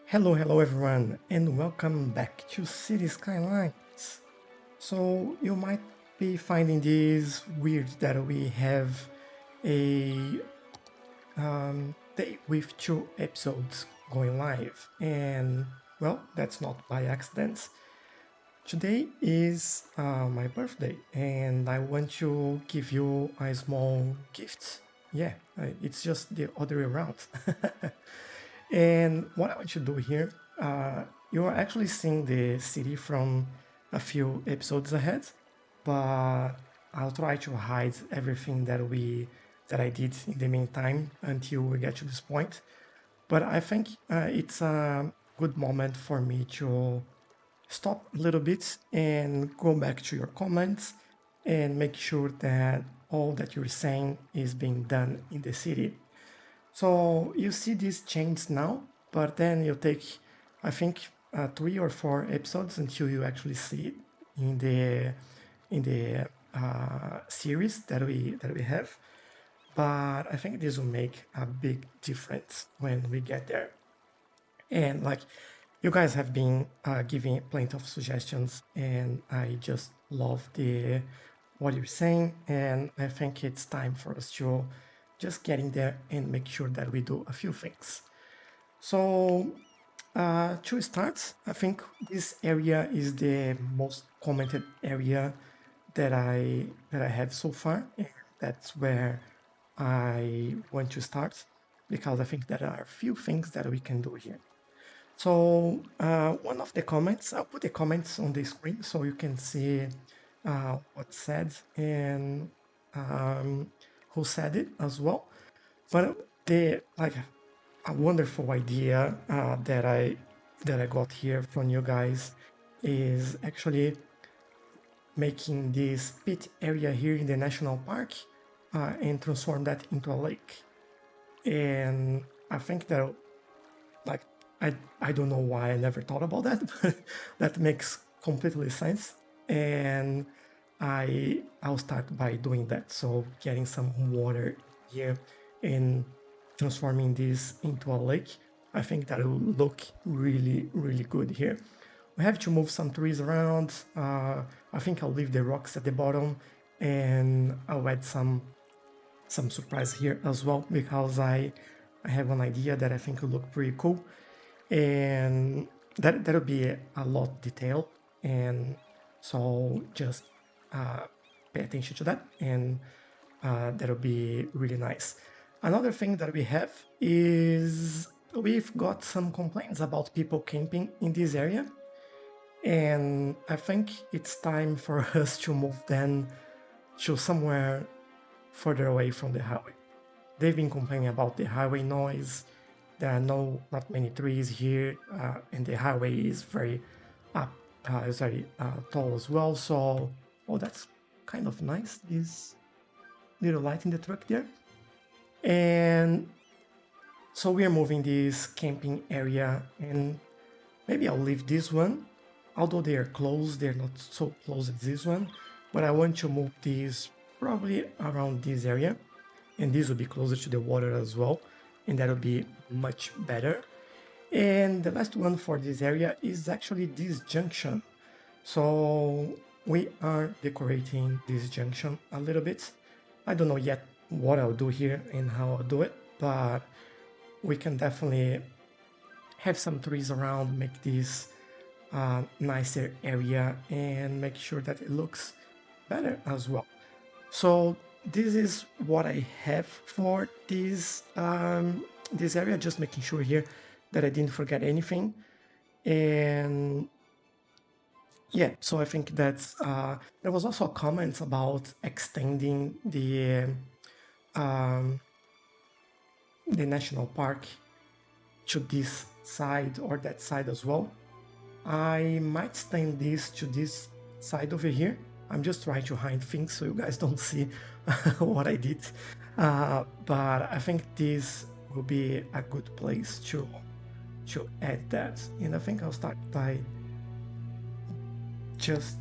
Hello everyone, and welcome back to Cities Skylines. So you might be finding this weird that we have a day with two episodes going live, and well, that's not by accident. Today is my birthday, and I want to give you a small gift. Yeah, it's just the other way around. And what I want you to do here, you are actually seeing the city from a few episodes ahead, but I'll try to hide everything that I did in the meantime until we get to this point. But I think it's a good moment for me to stop a little bit and go back to your comments and make sure that all that you're saying is being done in the city. So you see these chains now, but then you take, I think, 3 or 4 episodes until you actually see it in the series that we have. But I think this will make a big difference when we get there. And like you guys have been giving plenty of suggestions, and I just love the what you're saying. And I think it's time for us to just get in there and make sure that we do a few things. So to start, I think this area is the most commented area that I have so far. And that's where I want to start because I think there are a few things that we can do here. So one of the comments, I'll put the comments on the screen so you can see what's said and who said it as well. But the like a wonderful idea that I got here from you guys is actually making this pit area here in the national park and transform that into a lake. And I think that like I don't know why I never thought about that, but that makes completely sense. And I'll start by doing that. So getting some water here and transforming this into a lake, I think that will look really, really good here. We have to move some trees around. I think I'll leave the rocks at the bottom and I'll add some surprise here as well because I have an idea that I think will look pretty cool. And that'll be a lot detailed, and so just pay attention to that, and that'll be really nice. Another thing that we have is we've got some complaints about people camping in this area, and I think it's time for us to move them to somewhere further away from the highway. They've been complaining about the highway noise. There are not many trees here, and the highway is very tall as well. So, oh, that's kind of nice. This little light in the truck there, and so we are moving this camping area, and maybe I'll leave this one, although they are close. They're not so close as this one, but I want to move these probably around this area, and this will be closer to the water as well, and that'll be much better. And the last one for this area is actually this junction. So we are decorating this junction a little bit. I don't know yet what I'll do here and how I'll do it, but we can definitely have some trees around, make this nicer area and make sure that it looks better as well. So this is what I have for this this area, just making sure here that I didn't forget anything. And yeah, so I think that's there was also a comment about extending the national park to this side or that side as well. I might extend this to this side over here. I'm just trying to hide things so you guys don't see what I did. But I think this will be a good place to add that. And I think I'll start by just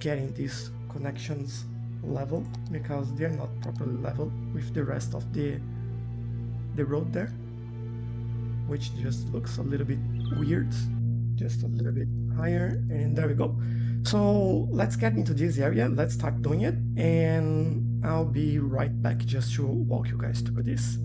getting these connections level because they're not properly level with the rest of the road there. which just looks a little bit weird. Just a little bit higher, and there we go. So let's get into this area. Let's start doing it, and I'll be right back just to walk you guys through this.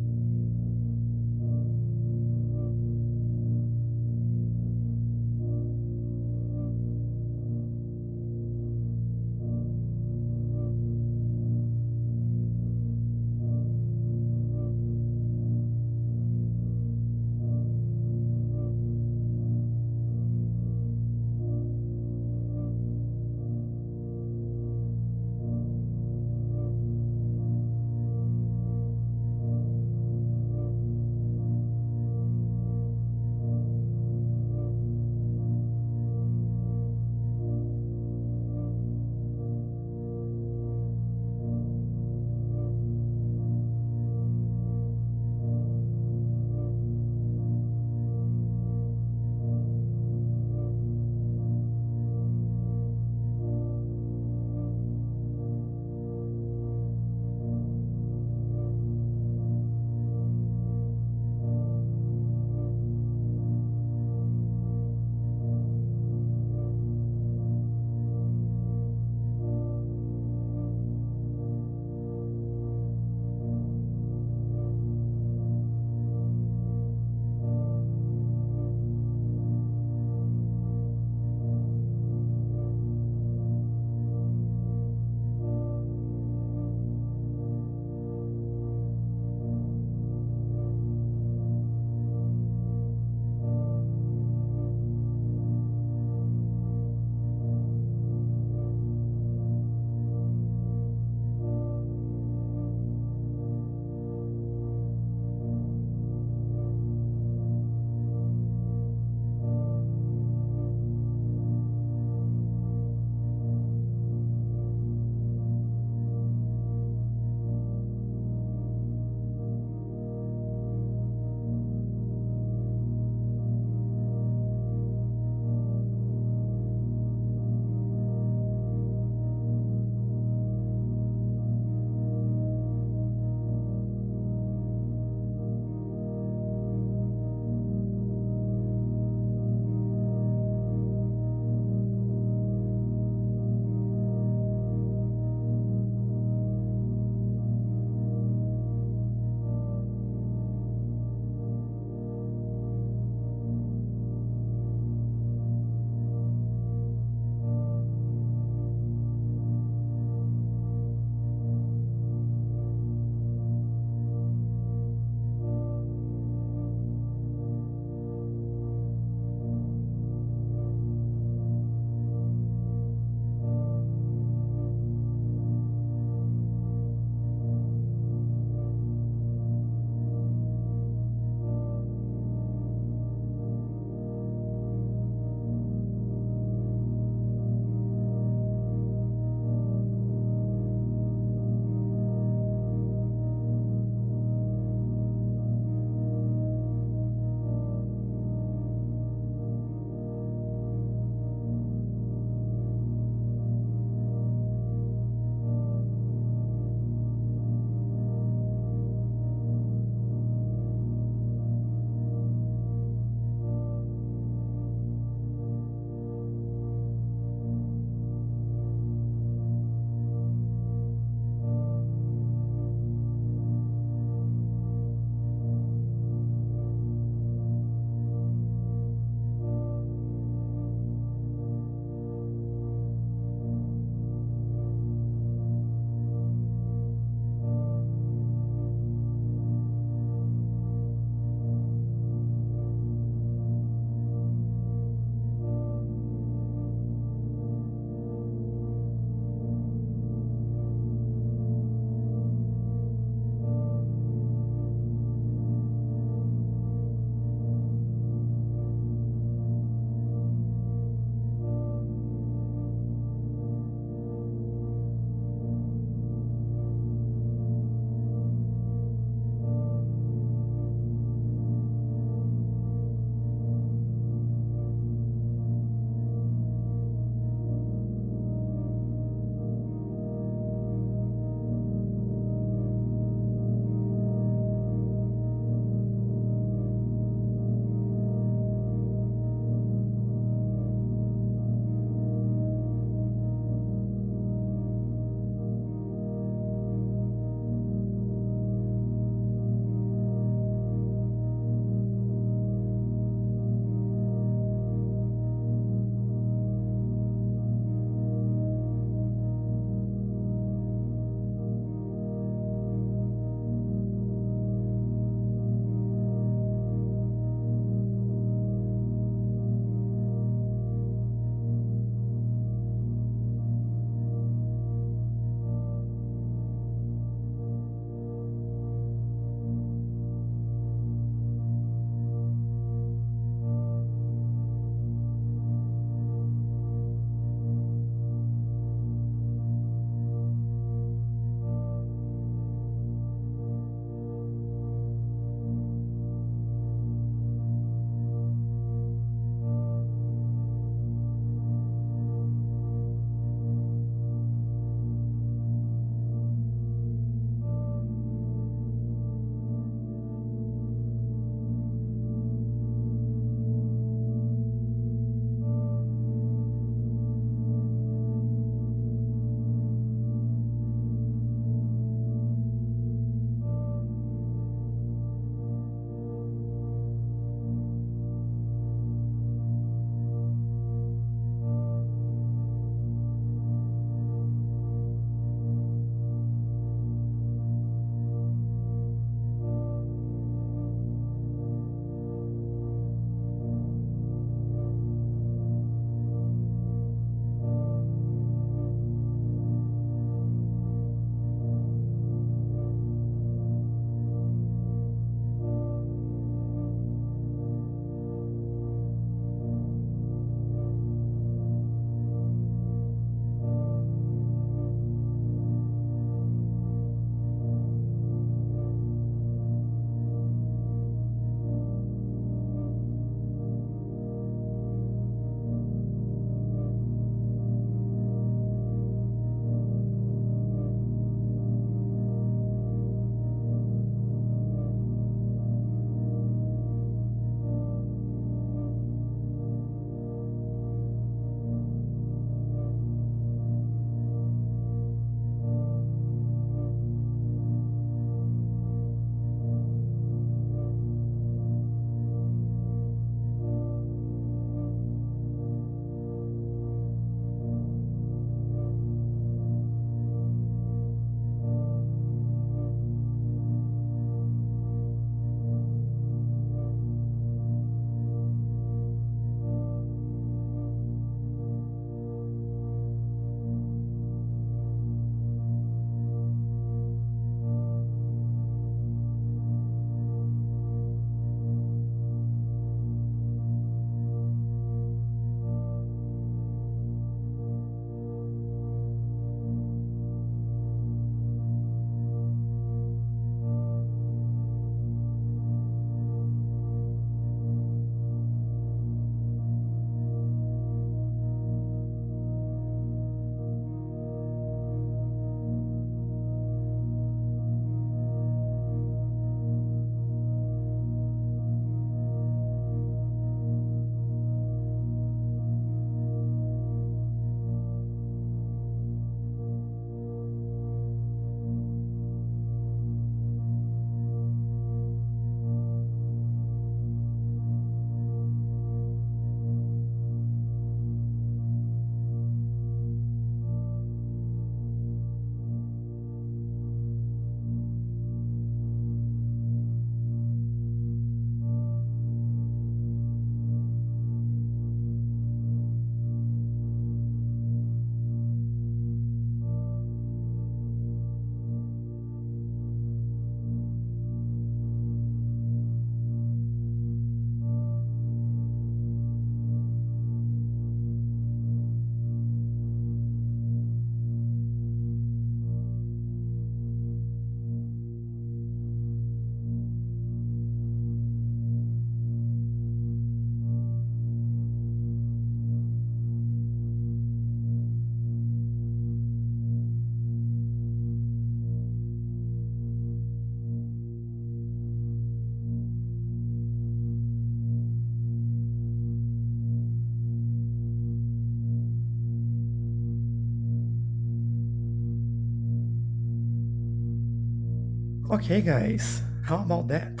Okay, guys, how about that?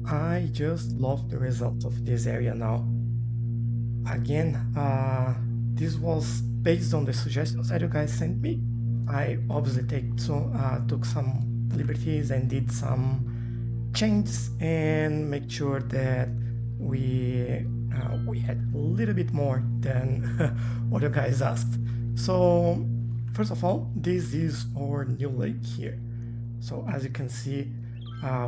I just love the result of this area now. Again, this was based on the suggestions that you guys sent me. I obviously took some liberties and did some changes and make sure that we had a little bit more than what you guys asked. So first of all, this is our new lake here. So as you can see,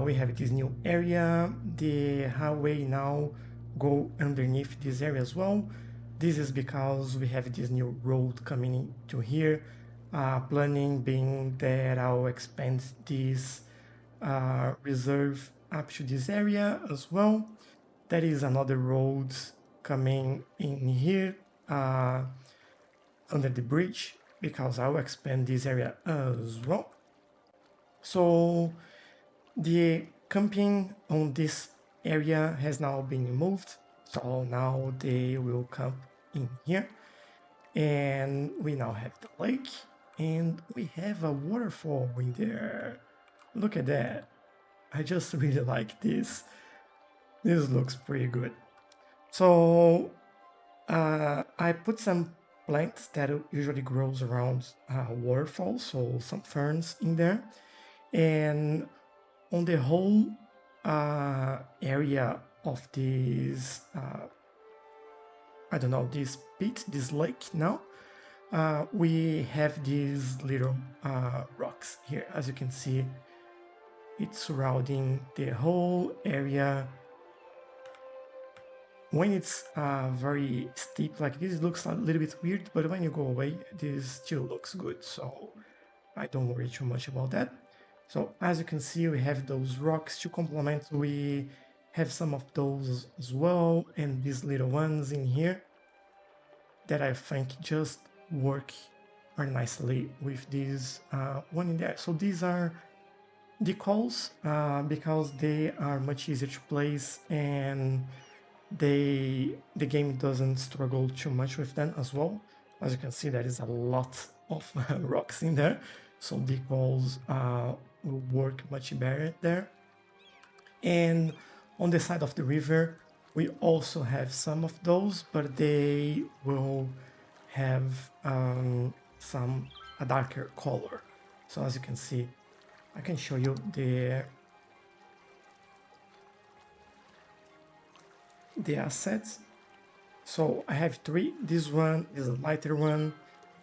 we have this new area. The highway now go underneath this area as well. This is because we have this new road coming into here. Planning being that I'll expand this reserve up to this area as well. There is another road coming in here under the bridge because I'll expand this area as well. So the camping on this area has now been moved. So now they will camp in here. And we now have the lake and we have a waterfall in there. Look at that. I just really like this. This looks pretty good. So I put some plants that usually grows around waterfalls, so some ferns in there. And on the whole area of this, I don't know, this pit, this lake now, we have these little rocks here. As you can see, it's surrounding the whole area. When it's very steep like this, it looks a little bit weird, but when you go away, this still looks good. So I don't worry too much about that. So as you can see, we have those rocks to complement. We have some of those as well, and these little ones in here that I think just work very nicely with this one in there. So these are decals because they are much easier to place and the game doesn't struggle too much with them as well. As you can see, there is a lot of rocks in there, so decals will work much better there. And on the side of the river, we also have some of those, but they will have a darker color. So as you can see, I can show you the assets. So I have three. This one is a lighter one.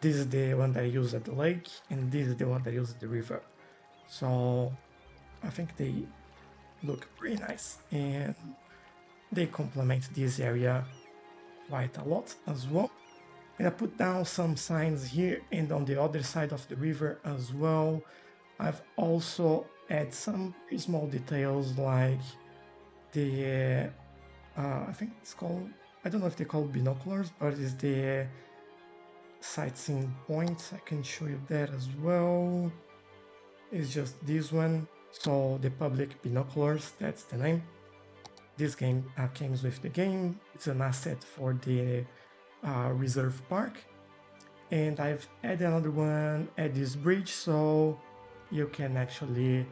This is the one that I use at the lake, and this is the one that I use at the river. So I think they look pretty nice, and they complement this area quite a lot as well. And I put down some signs here and on the other side of the river as well. I've also added some small details like the I think it's called, I don't know if they call binoculars, but it's the sightseeing point. I can show you that as well. It's just this one. So the public binoculars, that's the name. This game comes with the game. It's an asset for the reserve park. And I've added another one at this bridge so you can actually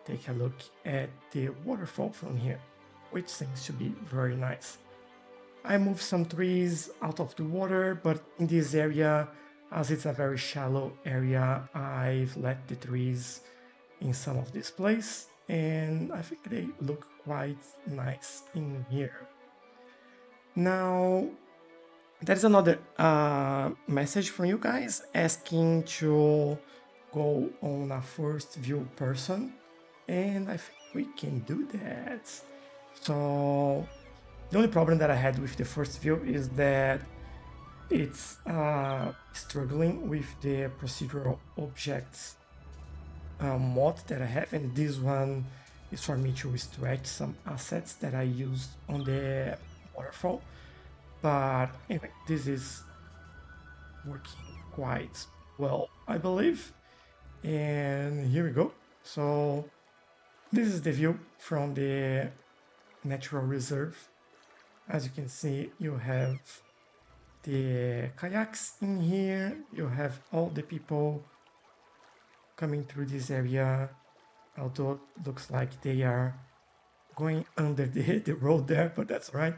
take a look at the waterfall from here, which seems to be very nice. I moved some trees out of the water, but in this area, as it's a very shallow area, I've let the trees in some of this place, and I think they look quite nice in here. Now, there's another message from you guys asking to go on a first view person, and I think we can do that. So the only problem that I had with the first view is that it's struggling with the procedural objects mod that I have, and this one is for me to stretch some assets that I used on the waterfall. But anyway, this is working quite well, I believe. And here we go. So this is the view from the natural reserve. As you can see, you have the kayaks in here. You have all the people coming through this area. although it looks like they are going under the road there, but that's all right.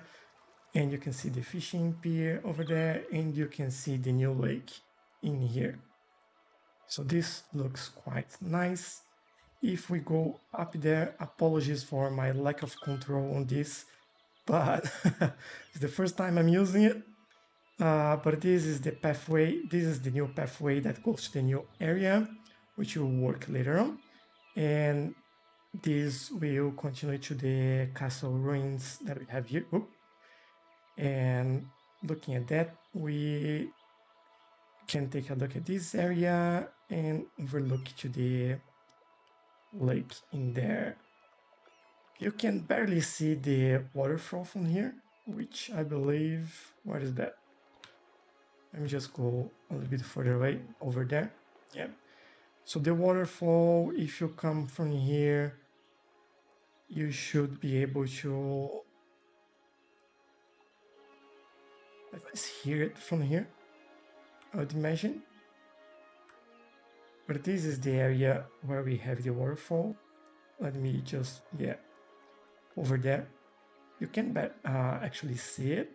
And you can see the fishing pier over there, and you can see the new lake in here. So this looks quite nice. If we go up there, apologies for my lack of control on this, but it's the first time I'm using it. But this is the pathway. This is the new pathway that goes to the new area, which will work later on. And this will continue to the castle ruins that we have here. Oop. And looking at that, we can take a look at this area and overlook to the lake in there. You can barely see the waterfall from here, which I believe, what is that? Let me just go a little bit further away over there. Yeah. So the waterfall, if you come from here, you should be able to at least hear it from here, I would imagine. But this is the area where we have the waterfall. Let me just, yeah, over there. You can actually see it,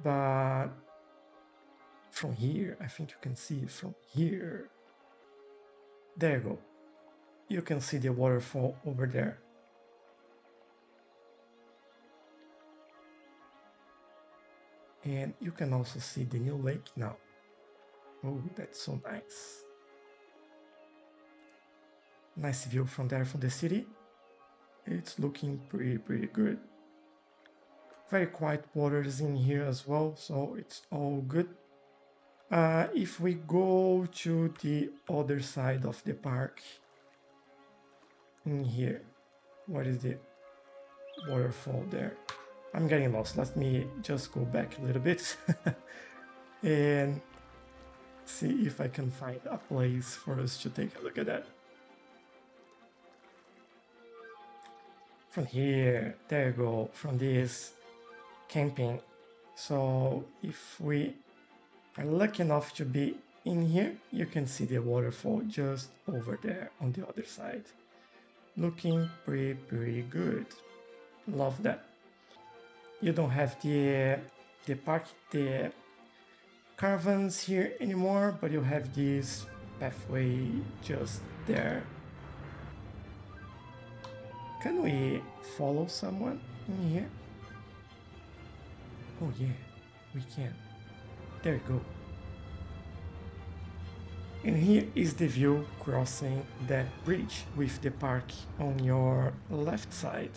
but from here, I think you can see it from here. There you go. You can see the waterfall over there. And you can also see the new lake now. Oh, that's so nice. Nice view from there from the city. It's looking pretty good. Very quiet waters in here as well, so it's all good. If we go to the other side of the park, in here, what is the waterfall there? I'm getting lost. Let me just go back a little bit and see if I can find a place for us to take a look at that. From here, there you go, from this camping. So if we are lucky enough to be in here, you can see the waterfall just over there on the other side. Looking pretty good. Love that. You don't have the caravans here anymore, but you have this pathway just there. Can we follow someone in here? Oh yeah, we can. There you go. And here is the view crossing that bridge with the park on your left side.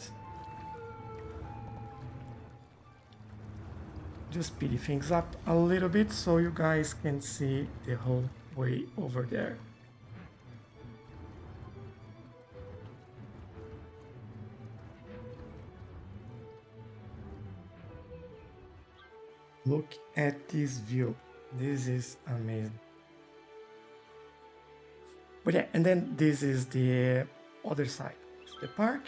Just speed things up a little bit so you guys can see the whole way over there. Look at this view. This is amazing. But yeah, and then this is the other side of the park.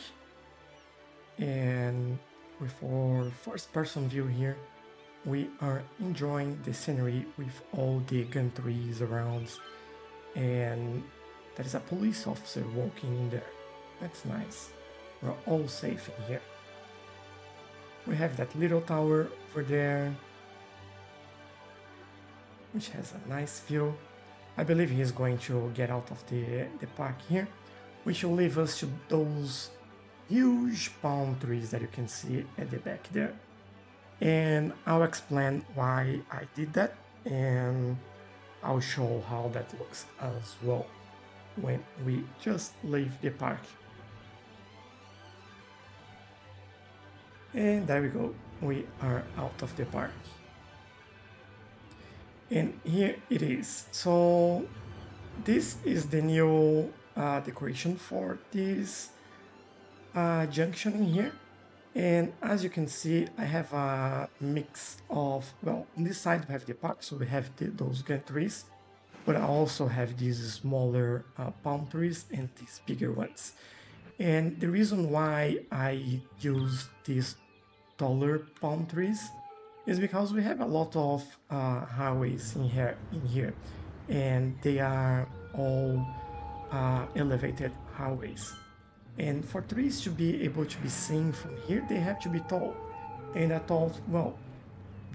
And with our first person view here, we are enjoying the scenery with all the gun trees around. And there is a police officer walking in there. That's nice. We're all safe in here. We have that little tower over there, which has a nice view. I believe he is going to get out of the park here, which will leave us to those huge palm trees that you can see at the back there. And I'll explain why I did that, and I'll show how that looks as well when we just leave the park. And there we go, we are out of the park. And here it is. So this is the new decoration for this junction in here. And as you can see, I have a mix of, well, on this side we have the park, so we have those gun trees, but I also have these smaller palm trees and these bigger ones. And the reason why I use these taller palm trees is because we have a lot of highways in here, and they are all elevated highways. And for trees to be able to be seen from here, they have to be tall. And I thought, well,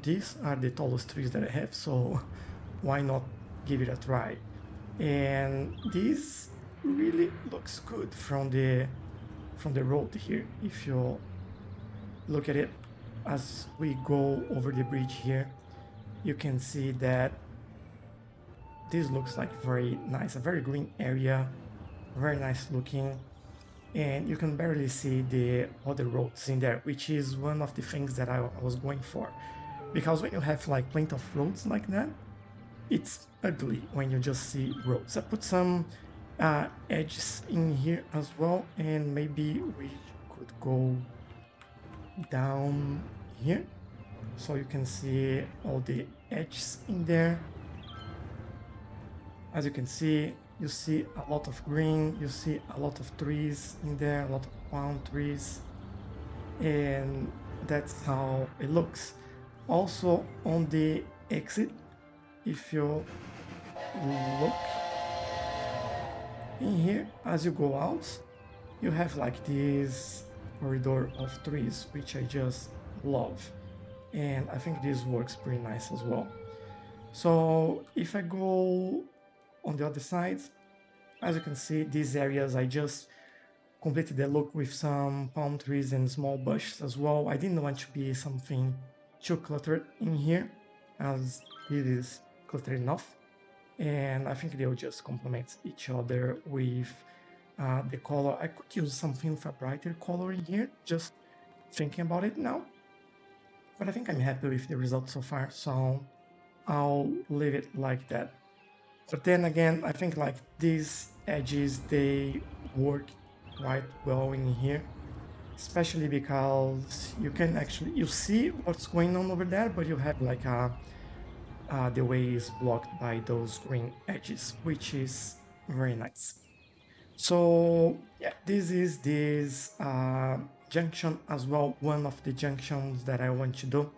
these are the tallest trees that I have, so why not give it a try? And this really looks good from the road here. If you look at it as we go over the bridge here, you can see that this looks like very nice, a very green area, very nice looking. And you can barely see the other roads in there, which is one of the things that I was going for. Because when you have like plenty of roads like that, it's ugly when you just see roads. I put some edges in here as well, and maybe we could go down here so you can see all the edges in there. As you can see, you see a lot of green, you see a lot of trees in there, a lot of palm trees, and that's how it looks. Also on the exit, if you look in here, as you go out, you have like this corridor of trees, which I just love. And I think this works pretty nice as well. So if I go on the other side, as you can see, these areas I just completed the look with some palm trees and small bushes as well. I didn't want to be something too cluttered in here, as it is cluttered enough. And I think they'll just complement each other with the color. I could use something with a brighter color in here, just thinking about it now. But I think I'm happy with the result so far, so I'll leave it like that. But then again, I think like these edges, they work quite well in here, especially because you can actually, you see what's going on over there, but you have like the way is blocked by those green edges, which is very nice. So yeah, this is this junction as well, one of the junctions that I want to do.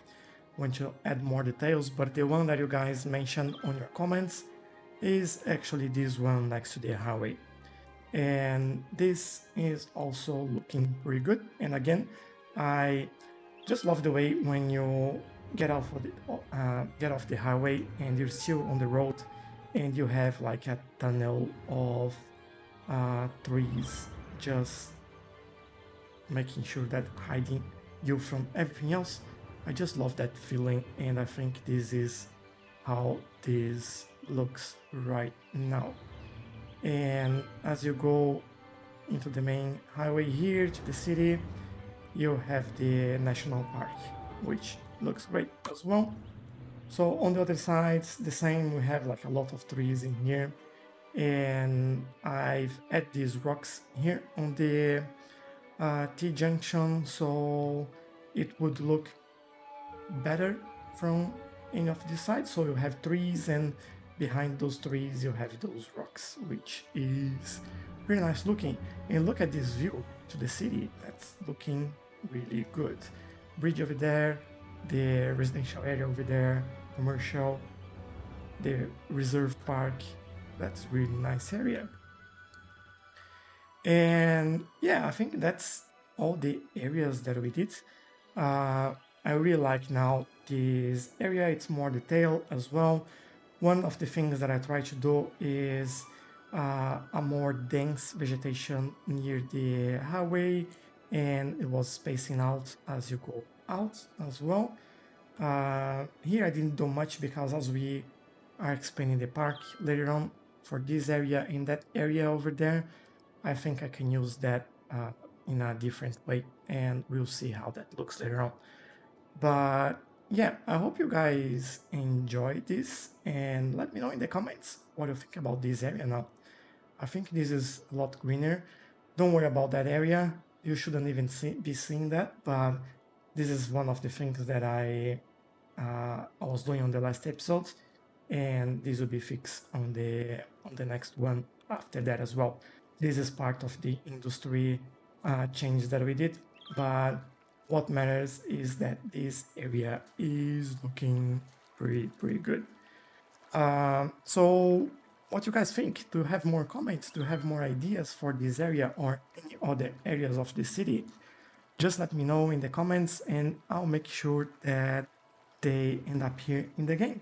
Want to add more details, but the one that you guys mentioned on your comments is actually this one next to the highway. And this is also looking pretty good. And again, I just love the way when you get off the highway and you're still on the road, and you have like a tunnel of trees just making sure that hiding you from everything else. I just love that feeling, and I think this is how this looks right now. And as you go into the main highway here to the city, you have the national park, which looks great as well. So on the other side, the same, we have like a lot of trees in here, and I've added these rocks here on the T-junction, so it would look better from any of the sides. So you have trees, and behind those trees you have those rocks, which is pretty nice looking. And look at this view to the city, that's looking really good. Bridge over there, the residential area over there, commercial, the reserve park, that's really nice area. And yeah, I think that's all the areas that we did. I really like now this area, it's more detailed as well. One of the things that I try to do is a more dense vegetation near the highway, and it was spacing out as you go out as well. Here I didn't do much because as we are expanding the park later on for this area and that area over there, I think I can use that in a different way, and we'll see how that looks later on. But yeah, I hope you guys enjoyed this, and let me know in the comments what you think about this area now. I think this is a lot greener. Don't worry about that area. You shouldn't even be seeing that, but this is one of the things that I was doing on the last episode, and this will be fixed on the next one after that as well. This is part of the industry change that we did, but what matters is that this area is looking pretty good. So what you guys think. Do you have more comments? Do you have more ideas for this area or any other areas of the city? Just let me know in the comments and I'll make sure that they end up here in the game.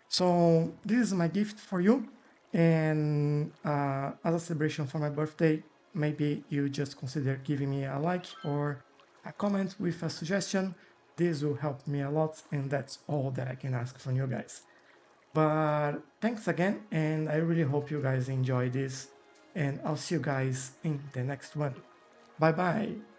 So this is my gift for you. And as a celebration for my birthday, maybe you just consider giving me a like or a comment with a suggestion. This will help me a lot, and that's all that I can ask from you guys. But thanks again, and I really hope you guys enjoy this, and I'll see you guys in the next one. Bye bye.